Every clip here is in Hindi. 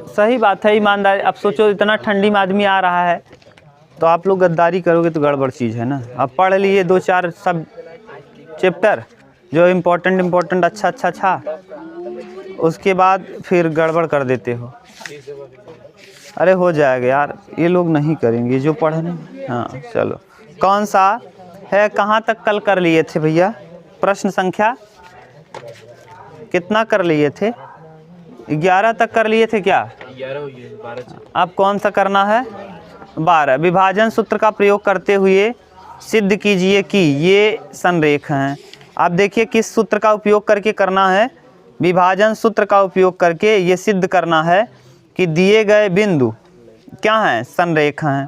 सही बात है, ईमानदारी। अब सोचो इतना ठंडी में आदमी आ रहा है तो आप लोग गद्दारी करोगे तो गड़बड़ चीज़ है ना। अब पढ़ लिए 2-4 सब चैप्टर जो इम्पोर्टेंट अच्छा, उसके बाद फिर गड़बड़ कर देते हो। अरे हो जाएगा यार, ये लोग नहीं करेंगे जो पढ़े नहीं। हाँ चलो, कौन सा है, कहाँ तक कल कर लिए थे भैया? प्रश्न संख्या कितना कर लिए थे? 11 तक कर लिए थे क्या? 11 अब कौन सा करना है? 12। विभाजन सूत्र का प्रयोग करते हुए सिद्ध कीजिए कि ये संरेख हैं। आप देखिए किस सूत्र का उपयोग करके करना है? विभाजन सूत्र का उपयोग करके ये सिद्ध करना है कि दिए गए बिंदु क्या हैं? संरेख हैं।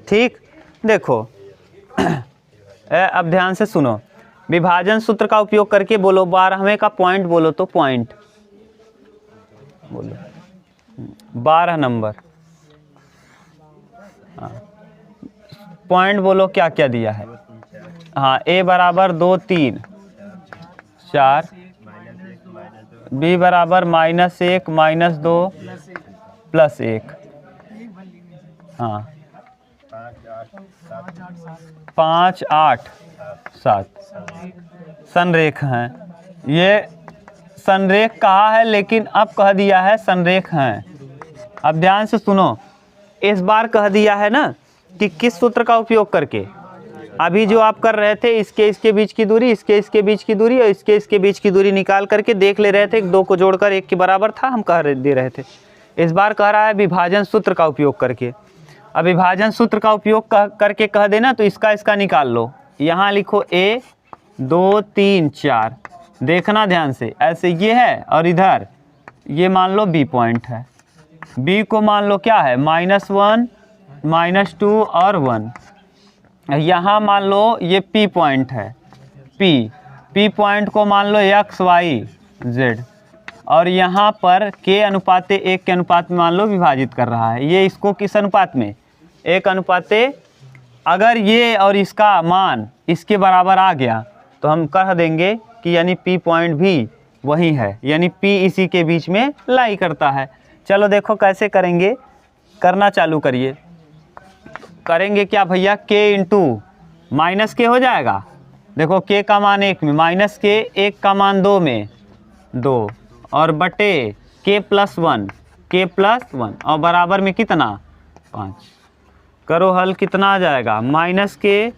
ठीक, देखो अब ध्यान से सुनो। विभाजन सूत्र का उपयोग करके बोलो, 12वें का पॉइंट बोलो तो पॉइंट बोलो। 12 नंबर पॉइंट बोलो, क्या क्या दिया है? हाँ, a बराबर 2 3 4, b बराबर -1 -2 +1, हाँ 5 8 7 संरेख हैं। ये संरेख कहा है लेकिन अब कह दिया है संरेख हैं। अब ध्यान से सुनो, इस बार कह दिया है ना कि किस सूत्र का उपयोग करके। अभी जो आप कर रहे थे, इसके बीच की दूरी, इसके बीच की दूरी और इसके बीच की दूरी निकाल करके देख ले रहे थे, 2 को जोड़कर 1 के बराबर था, हम कह दे रहे थे। इस बार कह रहा है विभाजन सूत्र का उपयोग करके। अब विभाजन सूत्र का उपयोग करके कह देना तो इसका निकाल लो। यहाँ लिखो a 2 3 4, देखना ध्यान से, ऐसे ये है और इधर ये मान लो b पॉइंट है। b को मान लो क्या है? -1 -2 और 1। यहाँ मान लो ये p पॉइंट है। p पॉइंट को मान लो x y z, और यहाँ पर k अनुपात 1 के अनुपात में मान लो विभाजित कर रहा है। ये इसको किस अनुपात में? 1 अनुपात। अगर ये और इसका मान इसके बराबर आ गया तो हम कह देंगे कि यानी p पॉइंट भी वही है, यानी p इसी के बीच में लाई करता है। चलो देखो कैसे करेंगे, करना चालू करिए। करेंगे क्या भैया? k इंटू माइनस के हो जाएगा। देखो k का मान 1 में, माइनस के 1 का मान 2 में 2, और बटे k + 1 और बराबर में कितना? 5। करो हल, कितना आ जाएगा? -k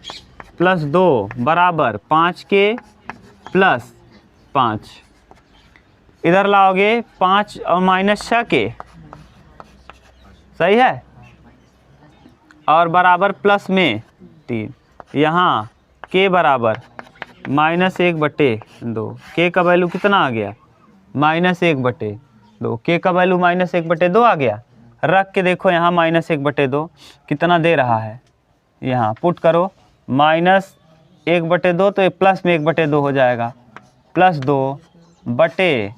+ 2 बराबर 5k + 5। इधर लाओगे 5 और -6k, सही है, और बराबर प्लस में 3। यहाँ k बराबर -1/2। k का वैल्यू कितना आ गया? -1/2। k का वैल्यू -1/2 आ गया। रख के देखो यहाँ -1/2 कितना दे रहा है? यहाँ पुट करो, -1/2 तो ये प्लस में 1/2 हो जाएगा, +2 बटे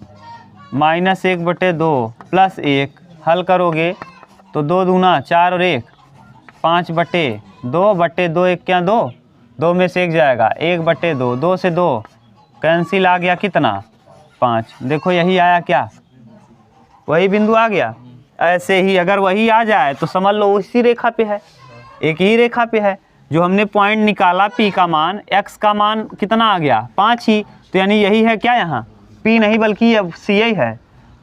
-1/2 +1। हल करोगे तो 2 दूना 4 और 1 5/2 बटे 2 1 क्या 2, 2 में से 1 जाएगा, 1/2, 2 से 2 कैंसिल, आ गया कितना? 5। देखो यही आया क्या? वही बिंदु आ गया। ऐसे ही अगर वही आ जाए तो समझ लो उसी रेखा पे है, एक ही रेखा पे है। जो हमने पॉइंट निकाला p का मान, x का मान कितना आ गया? 5 ही, तो यानी यही है क्या? यहाँ p नहीं बल्कि अब c ही है।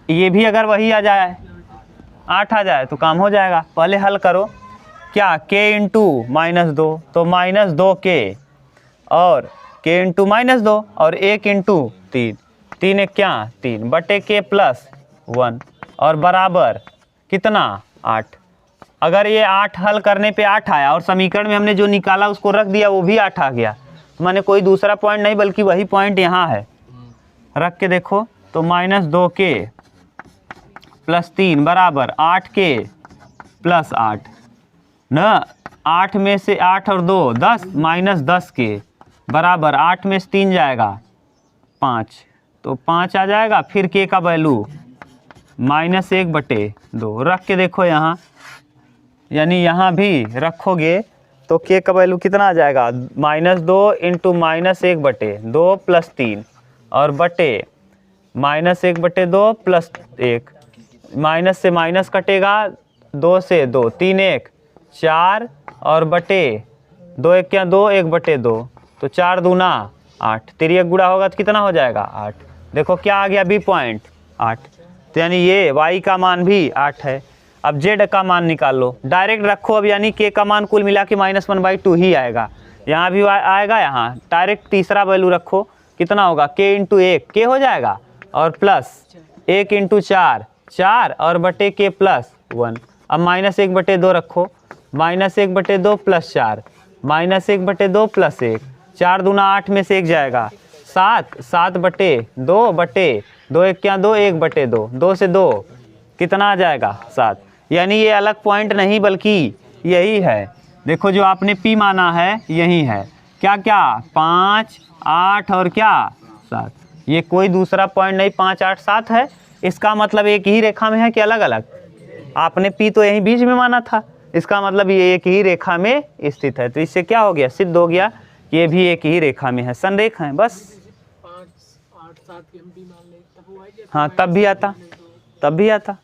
ये भी अगर वही आ जाए, 8 आ जाए तो काम हो जाएगा। पहले हल करो, क्या? k इंटू -2 तो -2k, और k इंटू -2 और 1 इंटू 3, 3 1 क्या 3 बटे k + 1 और बराबर कितना? 8। अगर ये 8 हल करने पे 8 आया और समीकरण में हमने जो निकाला उसको रख दिया वो भी 8 आ गया, तो माने कोई दूसरा पॉइंट नहीं बल्कि वही पॉइंट यहाँ है। रख के देखो तो -2k + 3 बराबर 8k + 8 न, 8 में से 8 और 2 10, -10k बराबर 8 में से 3 जाएगा 5, तो 5 आ जाएगा। फिर k का वैल्यू -1/2। रख के देखो यहाँ, यानी यहाँ भी रखोगे तो k का वैल्यू कितना आ जाएगा? -2 इंटू -1/2 + 3 और बटे -1/2 प्लस 1, माइनस से माइनस कटेगा, 2 से 2, 3 1 4 और बटे 2 1 क्या 2, 1/2, तो 4 दूना 8, तिर्यक गुणा होगा तो कितना हो जाएगा 8। देखो क्या आ गया, बी पॉइंट 8, तो यानी ये y का मान भी 8 है। अब z का मान निकाल लो, डायरेक्ट रखो अब, यानी k का मान कुल मिला के -1/2 ही आएगा, यहाँ भी आएगा, यहाँ डायरेक्ट तीसरा वैल्यू रखो, कितना होगा k × 1 k हो जाएगा, और प्लस 1 × 4 4 और बटे k + 1। अब -1/2 रखो, -1/2 + 4 -1/2 + 1, 4 दूना 8 में से 1 जाएगा, 7 7/2 बटे 2 1 क्या 2, 1/2, 2 से 2 कितना आ जाएगा 7। यानी ये अलग पॉइंट नहीं बल्कि यही है। देखो जो आपने P माना है यही है, क्या क्या 5 8 और क्या 7, ये कोई दूसरा पॉइंट नहीं, 5 8 7 है। इसका मतलब एक ही रेखा में है कि अलग अलग, आपने P तो यहीं बीच में माना था, इसका मतलब ये एक ही रेखा में स्थित है। तो इससे क्या हो गया, सिद्ध हो गया कि ये भी एक ही रेखा में है, संरेखा है बस। 5 8 7 की हम भी मान ले तब वो आएगा, हाँ तब भी आता,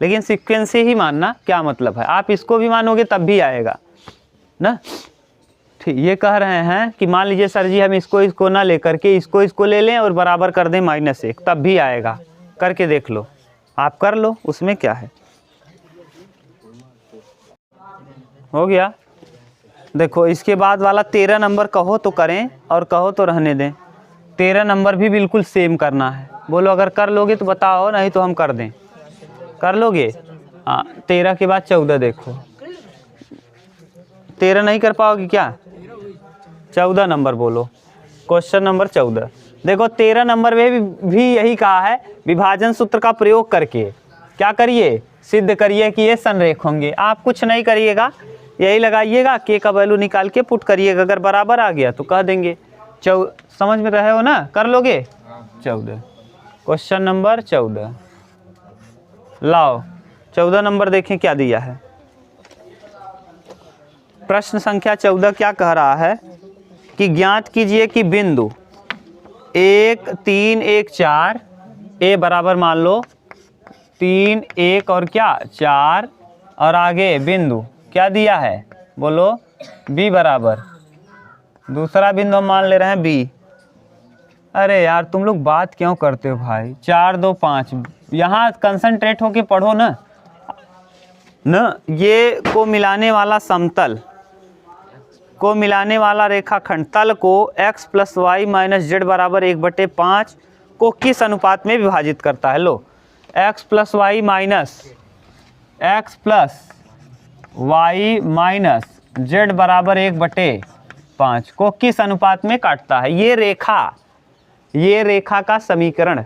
लेकिन सीक्वेंस से ही मानना, क्या मतलब है, आप इसको भी मानोगे तब भी आएगा ना। ठीक, ये कह रहे हैं कि मान लीजिए सर जी हम इसको ना लेकर के इसको ले लें और बराबर कर दें -1, तब भी आएगा, करके देख लो, आप कर लो, उसमें क्या है। हो गया। देखो इसके बाद वाला 13 नंबर कहो तो करें और कहो तो रहने दें। 13 नंबर भी बिल्कुल सेम करना है, बोलो अगर कर लोगे तो बताओ, नहीं तो हम कर दें। कर लोगे? हाँ, 13 के बाद 14 देखो। 13 नहीं कर पाओगे क्या? 14 नंबर बोलो, क्वेश्चन नंबर 14। देखो 13 नंबर में भी यही कहा है, विभाजन सूत्र का प्रयोग करके क्या करिए, सिद्ध करिए कि ये संरेख होंगे। आप कुछ नहीं करिएगा, यही लगाइएगा, के का वैल्यू निकाल के पुट करिएगा, अगर बराबर आ गया तो कह देंगे। समझ में रहे हो ना, कर लोगे? 14, क्वेश्चन नंबर 14। लाओ 14 नंबर देखें क्या दिया है। प्रश्न संख्या 14 क्या कह रहा है कि ज्ञात कीजिए कि बिंदु 1 3 1 4 ए बराबर मान लो 3 1 और क्या 4, और आगे बिंदु क्या दिया है बोलो बी बराबर, दूसरा बिंदु हम मान ले रहे हैं बी। अरे यार तुम लोग बात क्यों करते हो भाई, 4 2 5, यहाँ कंसंट्रेट होके पढ़ो ना। ये को मिलाने वाला समतल को मिलाने वाला रेखाखंड तल को x + y - z बराबर 1/5 को किस अनुपात में विभाजित करता है। लो x + y - z बराबर 1/5 को किस अनुपात में काटता है। ये रेखा का समीकरण,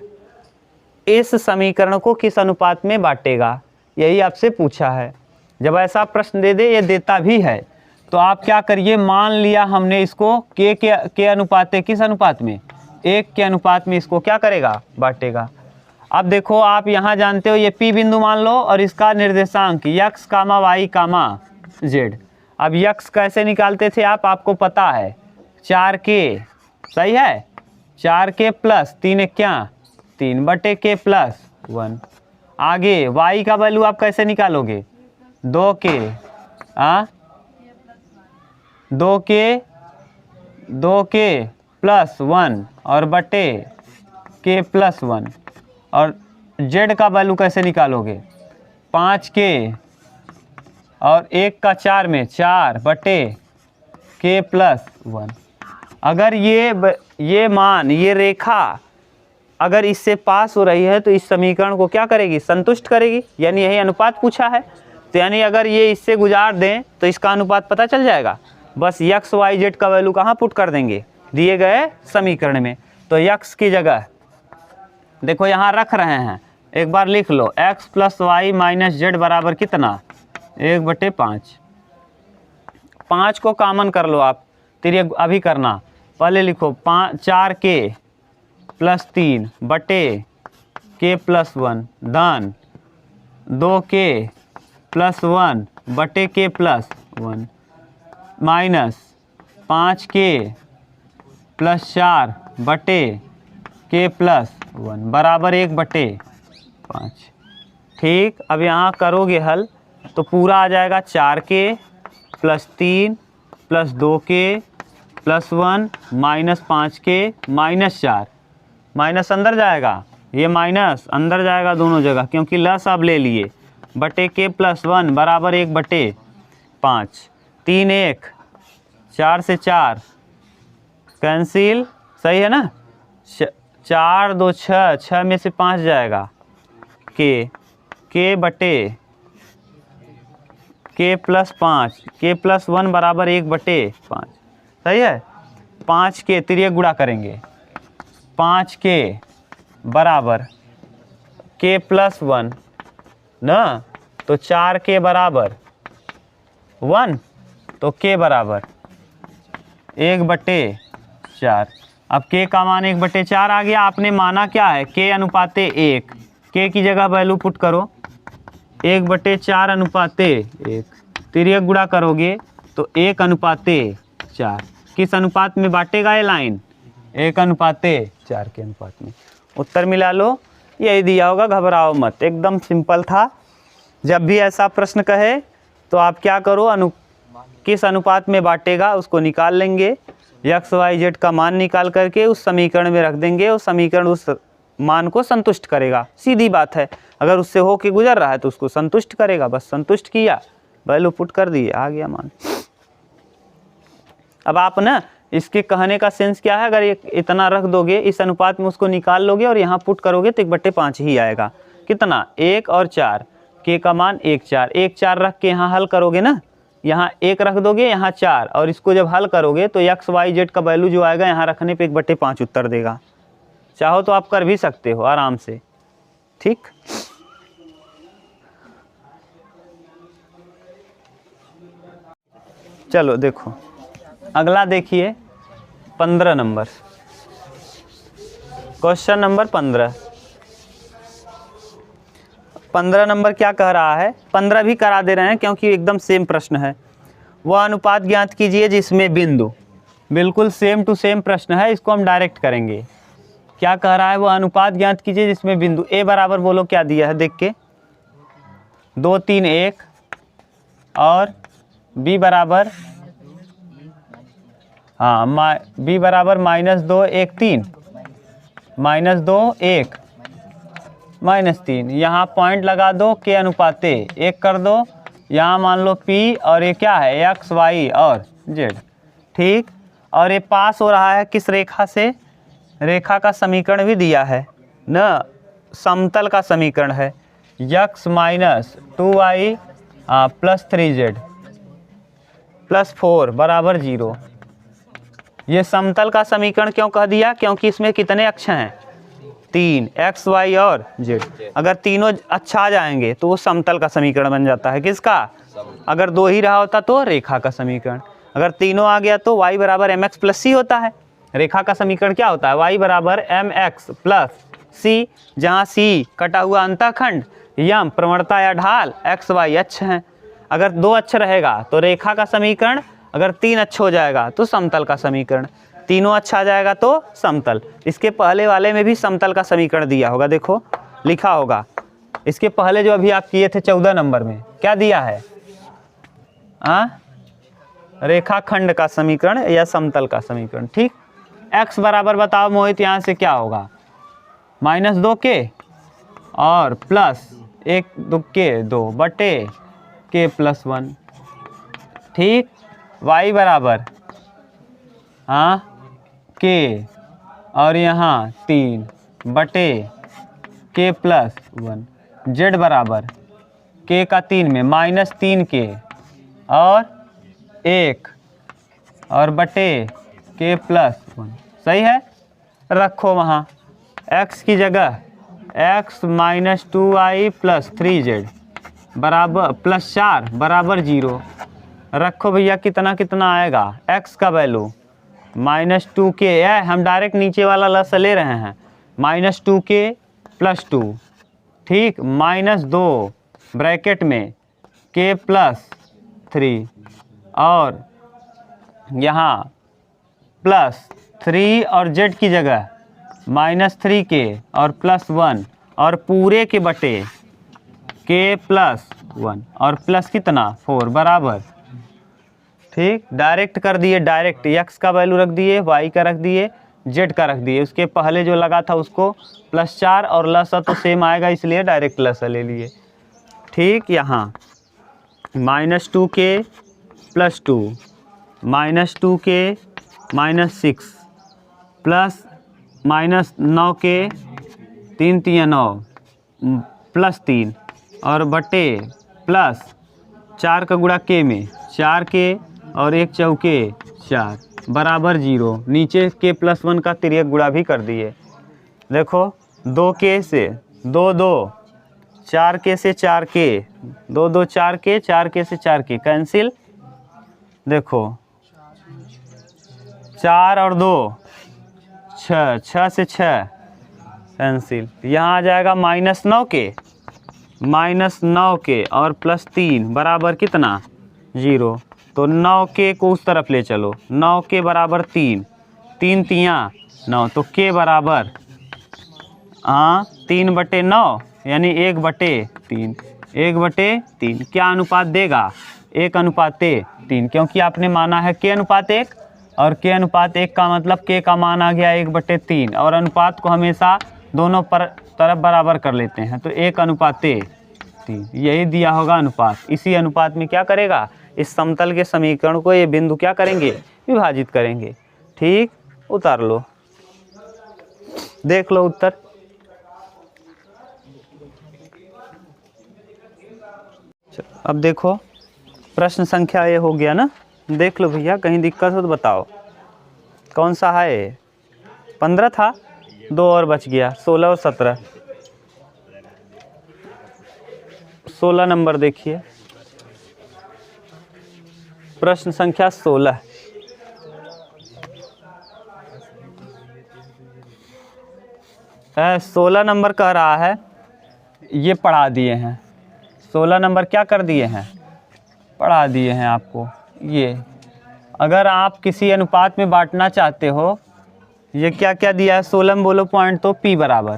इस समीकरण को किस अनुपात में बांटेगा, यही आपसे पूछा है। जब ऐसा प्रश्न दे दे, ये देता भी है, तो आप क्या करिए, मान लिया हमने इसको के अनुपात, किस अनुपात में 1 के अनुपात में इसको क्या करेगा बांटेगा। अब देखो आप यहाँ जानते हो ये P बिंदु मान लो और इसका निर्देशांक x, y, z। अब x कैसे निकालते थे आपको पता है, 4k, सही है, 4k + 3 क्या 3 बटे k + 1। आगे y का वैल्यू आप कैसे निकालोगे, 2k 2k + 1 और बटे k + 1। और z का वैल्यू कैसे निकालोगे, 5k और 1 का 4 में 4 बटे k + 1। अगर ये मान, ये रेखा अगर इससे पास हो रही है तो इस समीकरण को क्या करेगी, संतुष्ट करेगी, यानी यही अनुपात पूछा है। तो यानी अगर ये इससे गुजार दें तो इसका अनुपात पता चल जाएगा। बस x y z का वैल्यू कहाँ पुट कर देंगे, दिए गए समीकरण में। तो x की जगह देखो यहाँ रख रहे हैं, एक बार लिख लो, x + y - z बराबर कितना 1/5। 5 को कॉमन कर लो आप, तेरे अभी करना, पहले लिखो 4k + 3 बटे k + 1 धन 2k + 1 बटे k + 1 माइनस 5k + 4 बटे के प्लस 1 बराबर 1/5। ठीक, अब यहाँ करोगे हल तो पूरा आ जाएगा 4k plus 3 plus 2k plus 1 minus 5k minus 4, minus अंदर जाएगा, ये माइनस अंदर जाएगा दोनों जगह क्योंकि लस अब ले लिए, बटे के प्लस 1 बराबर 1/5। 3 1 4 से 4 कैंसिल, सही है ना, 4 2 6, 6 में से 5 जाएगा, के बटे के प्लस 5, के प्लस 1 बराबर 1/5, सही है। 5 के तिर्यक गुणा करेंगे, 5 के बराबर के प्लस 1 ना, तो 4 के बराबर 1, तो के बराबर 1/4। अब के का मान 1/4 आ गया। आपने माना क्या है, के अनुपाते 1, के की जगह वैल्यू पुट करो 1/4 अनुपाते 1, तिर्यक गुणा करोगे तो 1/4। किस अनुपात में बांटेगा ये लाइन, 1/4 के अनुपात में। उत्तर मिला लो, यही दिया होगा, घबराओ मत, एकदम सिंपल था। जब भी ऐसा प्रश्न कहे तो आप क्या करो, किस अनुपात में बांटेगा उसको निकाल लेंगे, x y z का मान निकाल करके उस समीकरण में रख देंगे, उस समीकरण उस मान को संतुष्ट करेगा। सीधी बात है, अगर उससे हो के गुजर रहा है तो उसको संतुष्ट करेगा, बस संतुष्ट किया, वैल्यू पुट कर दिए, आ गया मान। अब आप ना इसके कहने का सेंस क्या है, अगर इतना रख दोगे इस अनुपात में, उसको निकाल लोगे और यहाँ पुट करोगे तो 1/5 ही आएगा। कितना, 1 और 4, के का मान 1 4, 1 4 रख के यहाँ हल करोगे ना, यहाँ 1 रख दोगे, यहाँ 4, और इसको जब हल करोगे तो x y z का वैल्यू जो आएगा यहाँ रखने पे 1/5 उत्तर देगा। चाहो तो आप कर भी सकते हो आराम से, ठीक। चलो देखो अगला देखिए 15 नंबर, क्वेश्चन नंबर 15 नंबर क्या कह रहा है, 15 भी करा दे रहे हैं क्योंकि एकदम सेम प्रश्न है। वह अनुपात ज्ञात कीजिए जिसमें बिंदु, बिल्कुल सेम टू सेम प्रश्न है, इसको हम डायरेक्ट करेंगे। क्या कह रहा है, वह अनुपात ज्ञात कीजिए जिसमें बिंदु ए बराबर, बोलो क्या दिया है देख के, 2 3 1 और बी बराबर, हाँ बी बराबर -2 1 3, -2 1 -3। यहाँ पॉइंट लगा दो, के अनुपाते 1 कर दो, यहाँ मान लो P और ये क्या है, x y और z, ठीक। और ये पास हो रहा है किस रेखा से, रेखा का समीकरण भी दिया है न, समतल का समीकरण है, x - 2y + 3z + 4 बराबर 0। ये समतल का समीकरण क्यों कह दिया, क्योंकि इसमें कितने अक्ष हैं, 3, x y और z। अगर तीनों अच्छा आ जाएंगे तो वो समतल का समीकरण बन जाता है, किसका, अगर 2 ही रहा होता तो रेखा का समीकरण। अगर तीनों आ गया तो y बराबर mx + c होता है। रेखा का समीकरण क्या होता है, y बराबर mx + c, जहाँ c कटा हुआ अंतःखंड, यम प्रवणता या ढाल, x y अक्ष हैं। अगर 2 अक्ष रहेगा तो रेखा का समीकरण, अगर 3 अक्ष हो जाएगा तो समतल का समीकरण, तीनों अच्छा आ जाएगा तो समतल। इसके पहले वाले में भी समतल का समीकरण दिया होगा, देखो लिखा होगा। इसके पहले जो अभी आप किए थे 14 नंबर में क्या दिया है, रेखाखंड का समीकरण या समतल का समीकरण, ठीक। x बराबर बताओ मोहित, यहाँ से क्या होगा, -2k और प्लस 1 2 के 2 बटे k + 1, ठीक। y बराबर k और यहाँ 3 बटे k + 1, z बराबर k का 3 में -3k और 1 और बटे k + 1, सही है। रखो वहाँ x की जगह x - 2y + 3z बराबर +4 बराबर 0। रखो भैया, कितना कितना आएगा, x का वैल्यू -2k, हम डायरेक्ट नीचे वाला लस ले रहे हैं, -2k + 2, ठीक, -2 ब्रैकेट में k + 3 और यहाँ +3 और z की जगह -3k और +1 और पूरे के बटे k +1 और प्लस कितना 4 बराबर। ठीक, डायरेक्ट कर दिए, डायरेक्ट x का वैल्यू रख दिए, y का रख दिए, z का रख दिए। उसके पहले जो लगा था उसको +4 और लसा तो सेम आएगा इसलिए डायरेक्ट लसा ले लिए। ठीक, यहाँ -2k +2 -2k -6 प्लस -9k 3 3 9 +3 और बटे प्लस 4 का गुणा k में 4k और 1 चौके 4 बराबर 0। नीचे k +1 का तिर्यक गुणा भी कर दिए। देखो 2k से 2 2 4k से 4k 2 2 4k 4k से 4k कैंसिल। देखो 4 और 2 6 6 से 6 कैंसिल। यहाँ आ जाएगा -9k और +3 बराबर कितना 0। तो 9k को उस तरफ ले चलो, 9k बराबर 3 3 तियाँ 9 तो k बराबर 3/9 यानी 1/3 1/3 क्या अनुपात देगा 1:3 क्योंकि आपने माना है k अनुपात 1 और k अनुपात 1 का मतलब k का मान आ गया 1/3 और अनुपात को हमेशा दोनों तरफ बराबर कर लेते हैं तो 1:3 यही दिया होगा अनुपात। इसी अनुपात में क्या करेगा इस समतल के समीकरण को ये बिंदु क्या करेंगे विभाजित करेंगे। ठीक, उतार लो, देख लो उत्तर। अब देखो प्रश्न संख्या ये हो गया ना, देख लो भैया, कहीं दिक्कत हो तो बताओ। कौन सा है 15 था, 2 और बच गया 16 और 17। 16 नंबर देखिए, प्रश्न संख्या 16। है 16 नंबर कह रहा है, ये पढ़ा दिए हैं 16 नंबर क्या कर दिए हैं पढ़ा दिए हैं आपको। ये अगर आप किसी अनुपात में बांटना चाहते हो, ये क्या क्या दिया है 16 में बोलो पॉइंट, तो p बराबर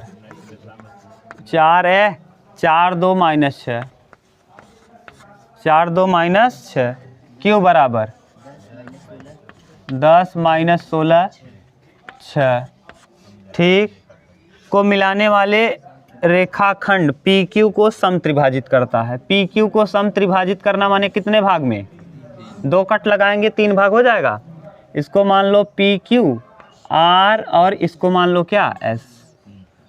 4 है 4 2 -6 4 2 -6 q बराबर 10 -16 6। ठीक, को मिलाने वाले रेखाखंड PQ को समत्रिभाजित करता है। PQ को समत्रिभाजित करना माने कितने भाग में 2 कट लगाएंगे 3 भाग हो जाएगा। इसको मान लो PQ R और इसको मान लो क्या S।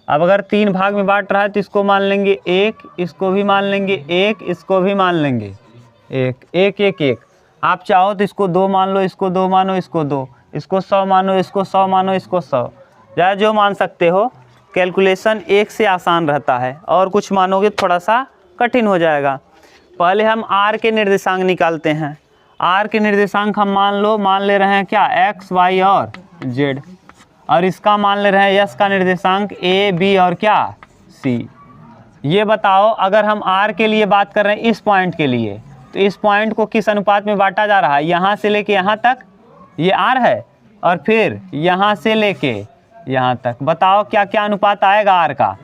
अब अगर 3 भाग में बांट रहा है तो इसको मान लेंगे 1, इसको भी मान लेंगे 1, इसको भी मान लेंगे 1 1 1 1। आप चाहो तो इसको 2 मान लो, इसको 2 मानो, इसको 2, इसको 100 मानो, इसको 100 मानो, इसको 100, या जो मान सकते हो। कैलकुलेशन 1 से आसान रहता है और कुछ मानोगे थोड़ा सा कठिन हो जाएगा। पहले हम R के निर्देशांक निकालते हैं। R के निर्देशांक हम मान ले रहे हैं क्या x y और z, और इसका मान ले रहे हैं S का निर्देशांक A B और क्या C। ये बताओ अगर हम R के लिए बात कर रहे हैं इस पॉइंट के लिए, तो इस पॉइंट को किस अनुपात में बांटा जा रहा है, यहाँ से लेके यहाँ तक ये R है और फिर यहाँ से लेके यहाँ तक। बताओ क्या क्या अनुपात आएगा R का।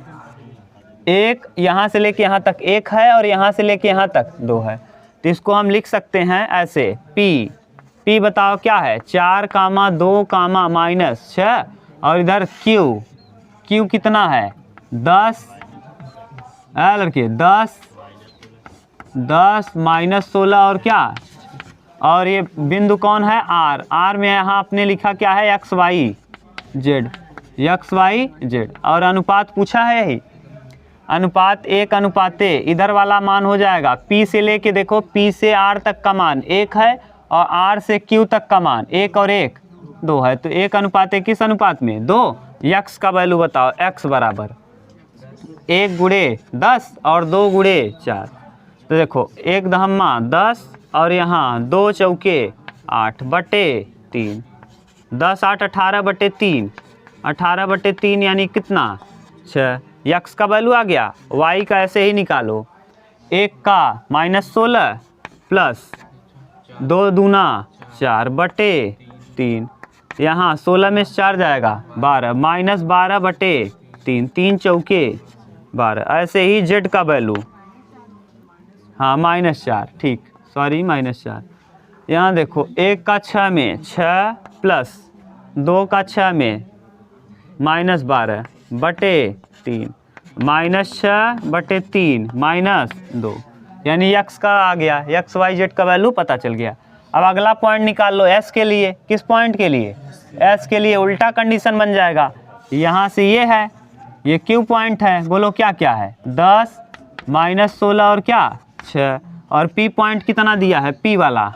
1 यहाँ से लेके यहाँ तक 1 है और यहाँ से लेके यहाँ तक 2 है, तो इसको हम लिख सकते हैं ऐसे P बताओ क्या है 4, 2, -6 और इधर Q कितना है 10 लड़के 10 -16 और क्या, और ये बिंदु कौन है R में यहाँ आपने लिखा क्या है x y z और अनुपात पूछा है यही अनुपात 1:a। इधर वाला मान हो जाएगा P से लेके, देखो P से R तक का मान 1 है और R से Q तक का मान 1 और 1 2 है, तो 1:a किस अनुपात में 2। x का वैल्यू बताओ, x बराबर 1 × 10 और 2 × 4। तो देखो 1 दहम्मा 10 और यहाँ 2 चौके 8/3 10 8 18/3 18/3 यानी कितना 6। x का वैल्यू आ गया, y का ऐसे ही निकालो 1 का -16 प्लस 2 दूना 4/3 यहाँ 16 में से 4 जाएगा 12, माइनस 12 बटे 3, 3 चौके 12। ऐसे ही जेड का वैल्यू, हाँ -4, ठीक, सॉरी -4। यहाँ देखो 1 का 6 में 6 प्लस 2 का 6 में -12 बटे 3, -6 बटे 3 -2, यानी x का आ गया, x y z का वैल्यू पता चल गया। अब अगला पॉइंट निकाल लो s के लिए। किस पॉइंट के लिए? s के लिए उल्टा कंडीशन बन जाएगा। यहाँ से ये है, ये q पॉइंट है, बोलो क्या क्या है? 10 -16 और क्या 6, और p पॉइंट कितना दिया है? p वाला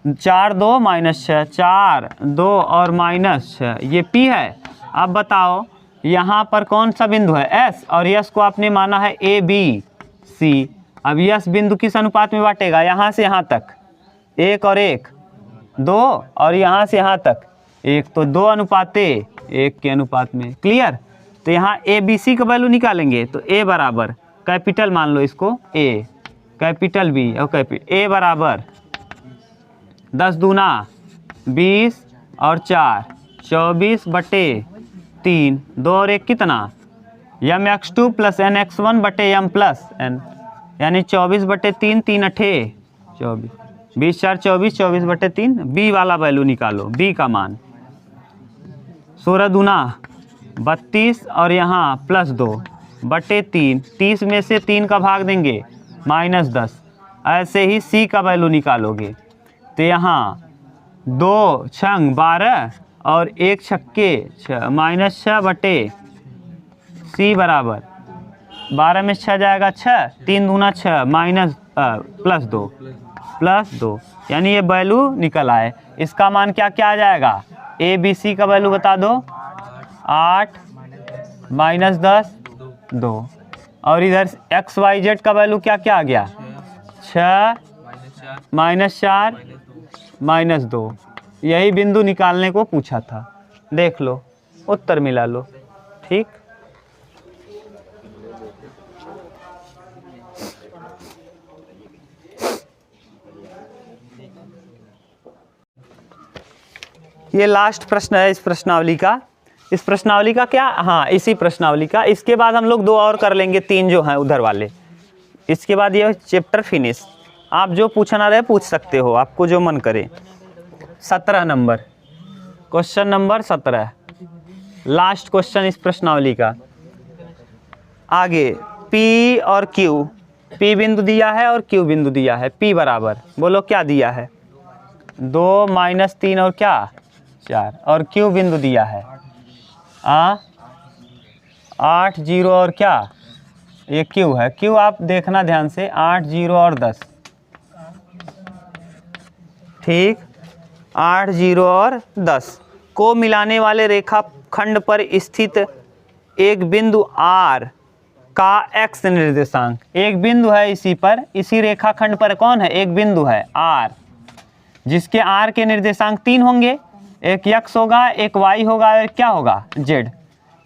4 2 -6, 4 2 और -6, ये p है। अब बताओ यहाँ पर कौन सा बिंदु है? s, और s को आपने माना है a b c। अब s बिंदु किस अनुपात में बांटेगा? यहाँ से यहाँ तक 1 और 1 2, और यहाँ से यहाँ तक 1, तो 2 अनुपाते 1 के अनुपात में। क्लियर? तो यहाँ ए बी सी का वैल्यू निकालेंगे तो a बराबर, कैपिटल मान लो इसको a, कैपिटल B और कैपिटल a बराबर 10 दूना 20 और 4 24 बटे 3, 2 और 1 कितना? mx2 प्लस nx1 बटे m प्लस n, यानी 24 बटे 3, 3 अठे 24, 20 4 24, 24 बटे 3। b वाला वैल्यू निकालो, b का मान 16 दूना 32 और यहाँ +2 बटे 3, 30 में से 3 का भाग देंगे -10। ऐसे ही c का वैल्यू निकालोगे तो यहाँ 2 छंग 12 और 1 छक्के 6, -6 बटे c बराबर 12 में 6 जाएगा 6, 3 दूना 6 +2, यानी ये वैल्यू निकल आए। इसका मान क्या क्या आ जाएगा? ए बी सी का वैल्यू बता दो, 8 -10 2, और इधर एक्स वाई जेड का वैल्यू क्या क्या आ गया? 6 -4 -2। यही बिंदु निकालने को पूछा था, देख लो उत्तर मिला लो। ठीक, ये लास्ट प्रश्न है इस प्रश्नावली का। इस प्रश्नावली का क्या, हाँ इसी प्रश्नावली का। इसके बाद हम लोग 2 और कर लेंगे, 3 जो हैं उधर वाले। इसके बाद ये चैप्टर फिनिश। आप जो पूछना रहे पूछ सकते हो, आपको जो मन करे। 17 number, question number 17, last question इस प्रश्नावली का। आगे P और Q, P बिंदु दिया है और Q बिंदु दिया है। P बराबर, बोलो क्या दिया है? 2 -3 और क्या 4, और Q बिंदु दिया है 8 0 और क्या, ये Q है। Q आप देखना ध्यान से, 8 0 और 10, ठीक, 8 0 और 10 को मिलाने वाले रेखाखंड पर स्थित एक बिंदु R का x निर्देशांक, एक बिंदु है इसी पर, इसी रेखाखंड पर कौन है? एक बिंदु है R, जिसके R के निर्देशांक 3 होंगे, एक x होगा, एक y होगा और क्या होगा? z।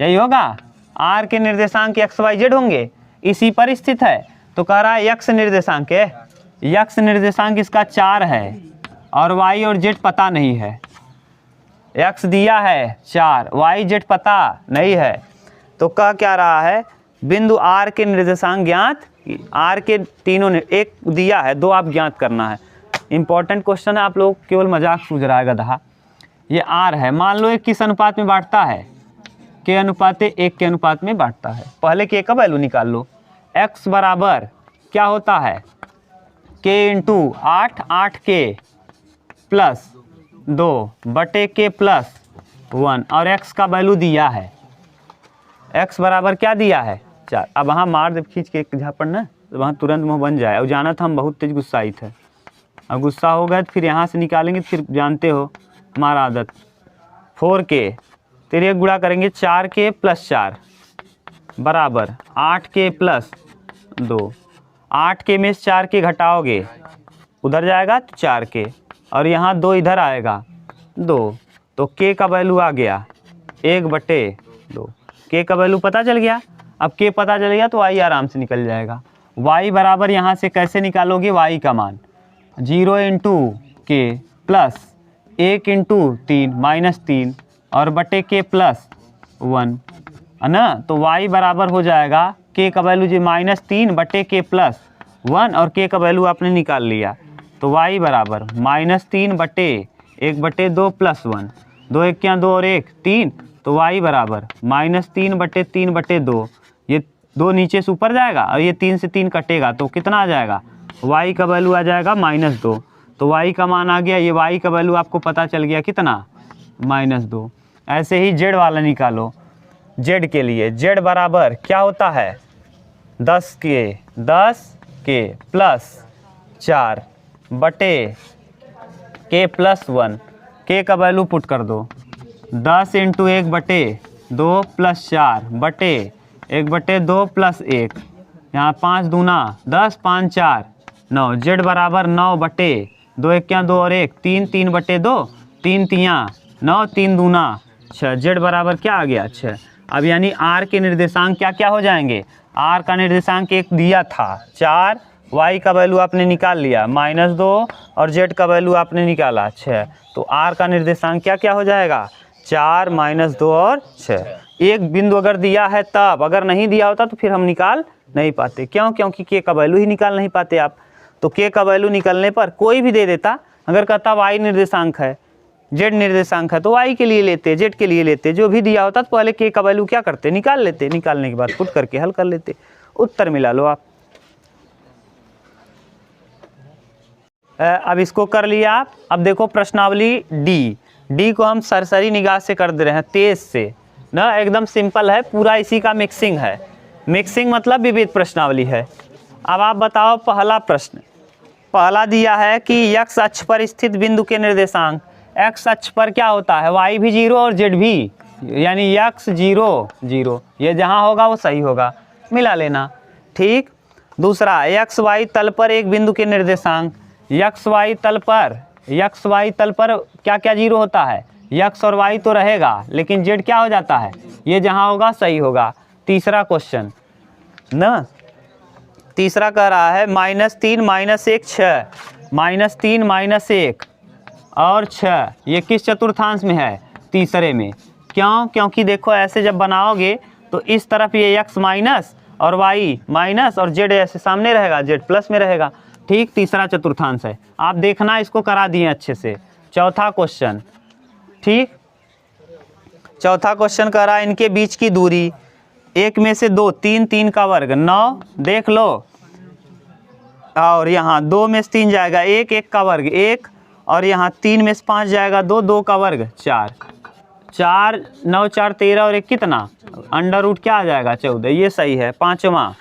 यही होगा, R के निर्देशांक x y z होंगे, इसी पर स्थित है। तो कह रहा है x निर्देशांक है, x निर्देशांक इसका 4 है और y और z पता नहीं है। x दिया है 4, y z पता नहीं है, तो कह क्या रहा है? बिंदु R के निर्देशांक ज्ञात, R के तीनों ने, एक दिया है 2 आप ज्ञात करना है। इंपॉर्टेंट क्वेश्चन है, आप लोग केवल मजाक सूझ रहा है गधा। ये R है, मान लो एक किस अनुपात में बांटता है? के अनुपात 1 के अनुपात में बांटता है। पहले के का वैल्यू निकाल लो। x बराबर क्या होता है? k इंटू 8, 8k प्लस 2 बटे k प्लस 1, और x का वैल्यू दिया है, x बराबर क्या दिया है? 4। अब वहाँ मार दे खींच के एक झापड़ ना, तो वहाँ तुरंत मुँह बन जाए। और जाना था हम बहुत तेज गुस्साई थे, अब गुस्सा हो गए तो फिर यहाँ से निकालेंगे, फिर जानते हो हमारा आदत। 4k, तेरे गुणा करेंगे 4k प्लस 4 बराबर 8k प्लस 2। 8k में से 4k घटाओगे, उधर जाएगा तो 4k, और यहाँ 2 इधर आएगा 2, तो k का वैल्यू आ गया 1/2। k का वैल्यू पता चल गया। अब k पता चल गया तो y आराम से निकल जाएगा। y बराबर यहाँ से कैसे निकालोगे? y का मान 0 इंटू k प्लस 1 इंटू 3 -3 और बटे के प्लस 1 है ना। तो y बराबर हो जाएगा k का वैल्यू जी -3 बटे के प्लस 1 और k का वैल्यू आपने निकाल लिया। तो y बराबर -3 बटे 1/2 प्लस 1, 2 1 क्या 2 और 1 3, तो y बराबर -3 बटे 3/2। ये 2 नीचे से ऊपर जाएगा और ये 3 से 3 कटेगा तो कितना आ जाएगा, y का वैल्यू आ जाएगा -2। तो y का मान आ गया, ये y का वैल्यू आपको पता चल गया कितना, -2। ऐसे ही z वाला निकालो। z के लिए z बराबर क्या होता है, 10 के प्लस 4 बटे के प्लस 1, के का वैल्यू पुट कर दो, 10 इंटू 1/2 प्लस 4 बटे 1/2 प्लस 1, यहाँ 5 दूना 10, 5 4 9, z बराबर 9 बटे 2 1 क्या 2 और 1 3, 3/2, 3 तियाँ 9, 3 दूना 6, z बराबर क्या आ गया 6। अब यानी r के निर्देशांक क्या क्या हो जाएंगे, r का निर्देशांक एक दिया था 4, y का वैल्यू आपने निकाल लिया -2 और z का वैल्यू आपने निकाला 6। तो r का निर्देशांक क्या क्या हो जाएगा, 4 -2 और 6। एक बिंदु अगर दिया है तब, अगर नहीं दिया होता तो फिर हम निकाल नहीं पाते। क्यों, क्योंकि k का वैल्यू ही निकाल नहीं पाते आप। तो k का वैल्यू निकलने पर कोई भी दे देता, अगर कहता y निर्देशांक है, z निर्देशांक है, तो y के लिए लेते, z के लिए लेते, जो भी दिया होता तो पहले k का वैल्यू क्या करते, निकाल लेते, निकालने के बाद पुट करके हल कर लेते, उत्तर मिला लो आप। अब इसको कर लिया आप। अब देखो प्रश्नावली डी को हम सरसरी निगाह से कर दे रहे हैं, तेज से ना, एकदम सिंपल है, पूरा इसी का मिक्सिंग है। मिक्सिंग मतलब विविध प्रश्नावली है। अब आप बताओ पहला प्रश्न, पहला दिया है कि x अक्ष पर स्थित बिंदु के निर्देशांक, x अक्ष पर क्या होता है, y भी 0 और z भी, यानी x 0 0, ये जहाँ होगा वो सही होगा, मिला लेना, ठीक। दूसरा, x y तल पर एक बिंदु के निर्देशांक, x y तल पर क्या क्या 0 होता है, x और y तो रहेगा लेकिन z क्या हो जाता है, ये जहाँ होगा सही होगा। तीसरा क्वेश्चन ना, तीसरा कह रहा है -3 -1 6, -3 -1 और 6, ये किस चतुर्थांश में है, तीसरे में। क्यों, क्योंकि देखो ऐसे जब बनाओगे तो इस तरफ ये x माइनस और y माइनस और z ऐसे सामने रहेगा, z प्लस में रहेगा, ठीक। तीसरा चतुर्थांश है, आप देखना इसको करा दिए अच्छे से। चौथा क्वेश्चन, ठीक, चौथा क्वेश्चन कह रहा है इनके बीच की दूरी, 1 में से 2 3, 3 का वर्ग 9, देख लो, और यहाँ 2 में से 3 जाएगा 1, 1 का वर्ग 1, और यहाँ 3 में से 5 जाएगा 2, 2 का वर्ग 4, 4 9 4 13 और 1 कितना, अंडर रूट क्या आ जाएगा 14, ये सही है। पाँचवा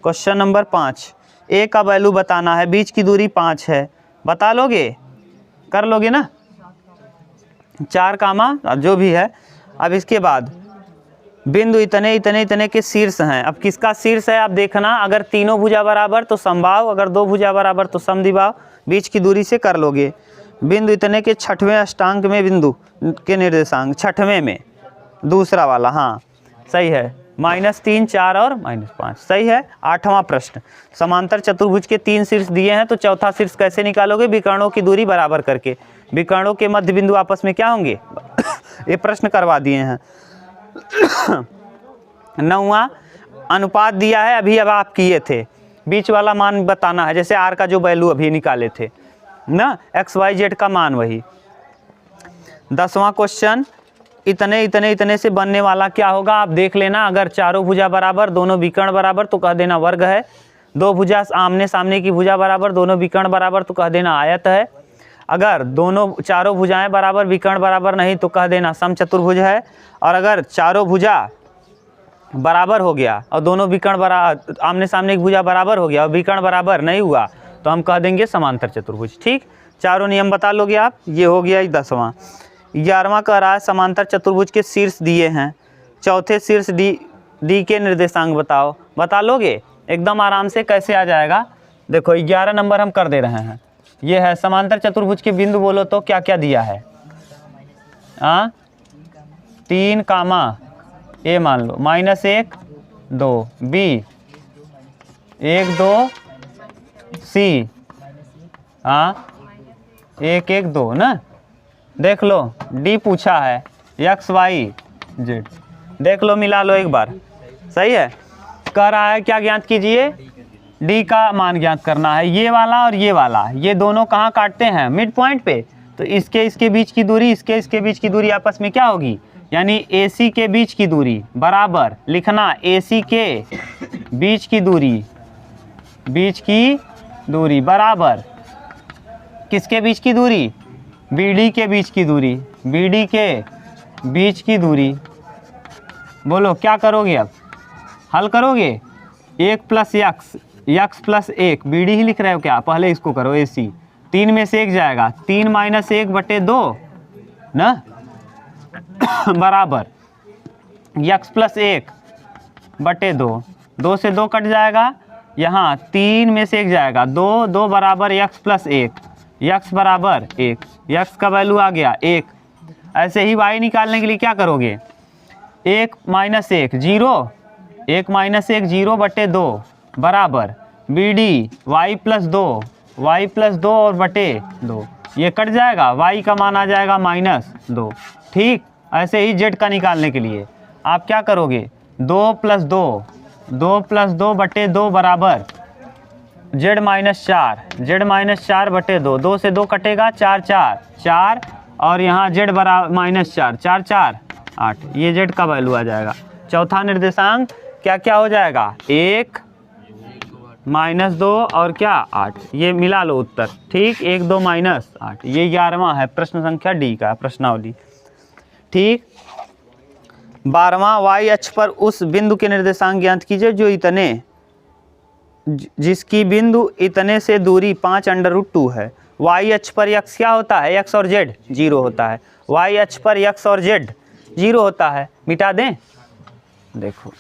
क्वेश्चन नंबर 5, a का वैल्यू बताना है, बीच की दूरी 5 है, बता लोगे, कर लोगे ना, 4 कामा जो भी है। अब इसके बाद बिंदु इतने इतने इतने के शीर्ष हैं, अब किसका शीर्ष है आप देखना, अगर तीनों भुजा बराबर तो समबाहु, अगर 2 भुजा बराबर तो समद्विबाहु, बीच की दूरी से कर लोगे। बिंदु इतने के छठवें अष्टांक में बिंदु के निर्देशांक, छठवें में दूसरा वाला, हाँ सही है, -3 4 और -5 सही है। आठवां प्रश्न, समांतर चतुर्भुज के 3 शीर्ष दिए हैं तो चौथा शीर्ष कैसे निकालोगे, विकर्णों की दूरी बराबर करके, विकर्णों के मध्य बिंदु आपस में क्या होंगे ये प्रश्न करवा दिए हैं। 9वां, अनुपात दिया है, अभी अब आप किए थे, बीच वाला मान बताना है, जैसे r का जो वैल्यू अभी निकाले थे ना, x y z का मान वही। 10वां क्वेश्चन, इतने इतने इतने से बनने वाला क्या होगा आप देख लेना, अगर चारों भुजा बराबर, दोनों विकर्ण बराबर तो कह देना वर्ग है, 2 भुजा आमने सामने की भुजा बराबर, दोनों विकर्ण बराबर तो कह देना आयत है, अगर दोनों चारों भुजाएं बराबर विकर्ण बराबर नहीं तो कह देना समचतुर्भुज है, और अगर चारों भुजा बराबर हो गया और दोनों विकर्ण बराबर, आमने सामने की भुजा बराबर हो गया और विकर्ण बराबर नहीं हुआ तो हम कह देंगे समांतर चतुर्भुज, ठीक। चारों नियम बता लोगे आप, ये हो गया 10वां। 11वां कह रहा है समांतर चतुर्भुज के शीर्ष दिए हैं, चौथे शीर्ष डी के निर्देशांक बताओ, बता लोगे एकदम आराम से, कैसे आ जाएगा, देखो 11 नंबर हम कर दे रहे हैं, ये है समांतर चतुर्भुज के बिंदु, बोलो तो क्या क्या दिया है, 3 कामा ए मान लो, -1 2 बी 1 2 सी 1 1 2 ना, देख लो डी पूछा है, एक्स वाई जेड, देख लो मिला लो एक बार, सही है। कह रहा है क्या ज्ञात कीजिए, डी का मान ज्ञात करना है। ये वाला और ये वाला, ये दोनों कहाँ काटते हैं, मिड पॉइंट पे। तो इसके बीच की दूरी, इसके बीच की दूरी आपस में क्या होगी, यानी AC के बीच की दूरी बराबर लिखना, AC के बीच की दूरी बराबर किसके बीच की दूरी, BD के बीच की दूरी, BD के बीच की दूरी। बोलो क्या करोगे, अब हल करोगे, 1 + x + 1, BD ही लिख रहे हो क्या, पहले इसको करो AC, 3 में से 1 जाएगा, 3 - 1/2 ना बराबर x + 1/2, 2 से 2 कट जाएगा, यहाँ 3 में से 1 जाएगा, 2 2 बराबर x + 1, x बराबर 1, x का वैल्यू आ गया 1। ऐसे ही y निकालने के लिए क्या करोगे, 1 - 1 0, 1 - 1 0/2 बराबर BD y + 2 और बटे 2, ये कट जाएगा, y का मान आ जाएगा -2। ठीक, ऐसे ही z का निकालने के लिए आप क्या करोगे, 2 + 2 बराबर z - 4/2, 2 से 2 कटेगा, 4 4 और यहाँ z बराबर -4, 4 4 8, ये z का वैल्यू आ जाएगा। चौथा निर्देशांक क्या क्या हो जाएगा, 1 -2 और क्या 8, ये मिला लो उत्तर। ठीक, 1 2 -8, ये 11वां है प्रश्न संख्या डी का प्रश्नावली। ठीक, 12वां, y अक्ष पर उस बिंदु के निर्देशांक ज्ञात कीजिए जो जिसकी बिंदु इतने से दूरी 5√2 है। y अक्ष पर x क्या होता है, x और z 0 होता है, y अक्ष पर x और z 0 होता है। मिटा दें, देखो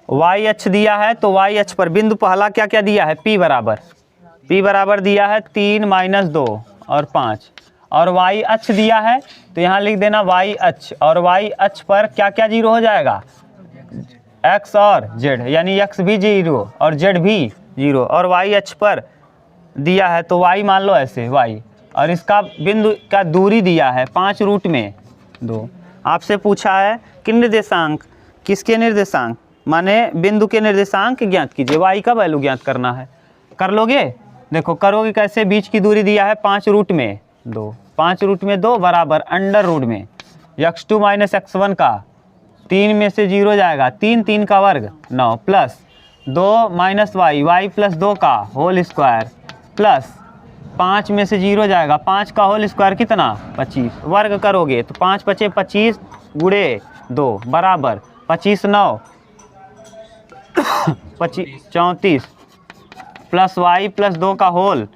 y अक्ष दिया है, तो y अक्ष पर बिंदु पहला क्या क्या दिया है, p बराबर दिया है 3 - 2 और 5, और y अक्ष दिया है, तो यहाँ लिख देना y अक्ष, और y अक्ष पर क्या क्या 0 हो जाएगा, x और z, यानी x भी 0 और z भी 0, और y अक्ष पर दिया है तो y मान लो ऐसे y, और इसका बिंदु का दूरी दिया है 5√2। आपसे पूछा है कि निर्देशांक, किसके निर्देशांक, माने बिंदु के निर्देशांक ज्ञात कीजिए, y का वैल्यू ज्ञात करना है। कर लोगे, देखो करोगे कैसे, बीच की दूरी दिया है 5√2, 5√2 बराबर √ में x2 - x1 का 3 में से 0 जाएगा, 3 3 का वर्ग 9 प्लस 2 - y + 2 का होल स्क्वायर प्लस 5 में से 0 जाएगा, 5 का होल स्क्वायर कितना 25, वर्ग करोगे तो 5 × 5 = 25 × 2 बराबर 25 9 34 प्लस y + 2 का होल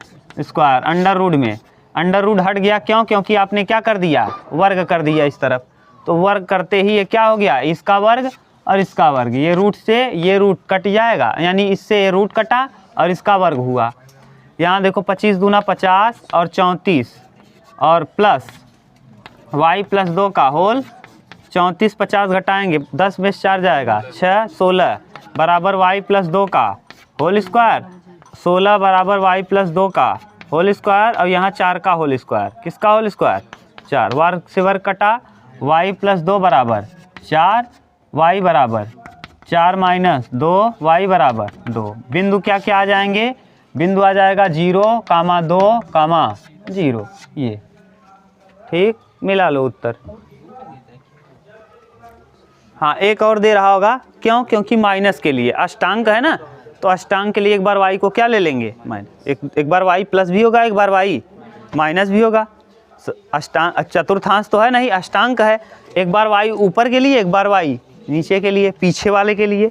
स्क्वायर √ में, √ हट गया, क्यों, क्योंकि आपने क्या कर दिया, वर्ग कर दिया इस तरफ, तो वर्ग करते ही ये क्या हो गया, इसका वर्ग और इसका वर्ग, ये रूट से ये रूट कट जाएगा, यानी इससे ये रूट कटा और इसका वर्ग हुआ। यहाँ देखो 25 दूना 50 और 34 और प्लस y + 2 का होल, 34 50 घटाएंगे 10 में 4 जाएगा, 6 16 बराबर y + 2 का होल स्क्वायर, 16 बराबर y + 2 का होल स्क्वायर, और यहाँ 4 का होल स्क्वायर, किसका होल स्क्वायर 4, वर्ग से वर्ग कटा, y + 2 बराबर 4, y बराबर 4 - 2, y बराबर 2। बिंदु क्या क्या आ जाएंगे, बिंदु आ जाएगा 0, 2, 0, ये। ठीक, मिला लो उत्तर। हाँ, एक और दे रहा होगा, क्यों, क्योंकि माइनस के लिए अष्टांक है ना, तो अष्टांक के लिए एक बार y को क्या ले लेंगे, एक बार y प्लस भी होगा, एक बार y माइनस भी होगा। अष्टांक चतुर्थांश तो है नहीं, अष्टांक है, एक बार y ऊपर के लिए, एक बार y नीचे के लिए, पीछे वाले के लिए,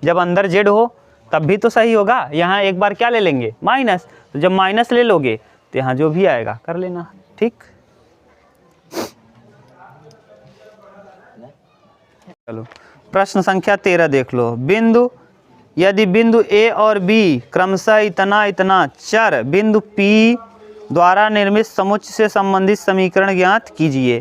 जब अंदर z हो तब भी तो सही होगा। यहाँ एक बार क्या ले लेंगे, माइनस, तो जब माइनस ले लोगे तो यहाँ जो भी आएगा कर लेना। ठीक, चलो प्रश्न संख्या 13 देख लो। बिंदु, यदि बिंदु A और B क्रमशः इतना चर बिंदु P द्वारा निर्मित समुच्चय से संबंधित समीकरण ज्ञात कीजिए।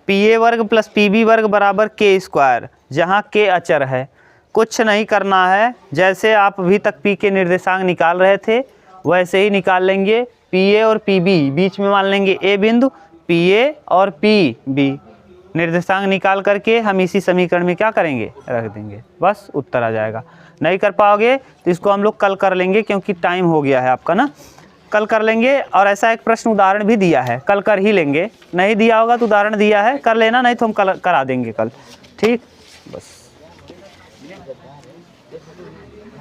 PA² + PB² बराबर K², जहाँ K अचर है। कुछ नहीं करना है, जैसे आप अभी तक P के निर्देशांक निकाल रहे थे वैसे ही निकाल लेंगे पी ए और पी बी, बीच में मान लेंगे ए बिंदु, पी ए और पी बी। निर्देशांक निकाल करके हम इसी समीकरण में क्या करेंगे, रख देंगे, बस उत्तर आ जाएगा। नहीं कर पाओगे तो इसको हम लोग कल कर लेंगे, क्योंकि टाइम हो गया है आपका ना, कल कर लेंगे। और ऐसा एक प्रश्न उदाहरण भी दिया है, कल कर ही लेंगे, नहीं दिया होगा तो उदाहरण दिया है, कर लेना, नहीं तो हम कल करा देंगे कल, ठीक। बस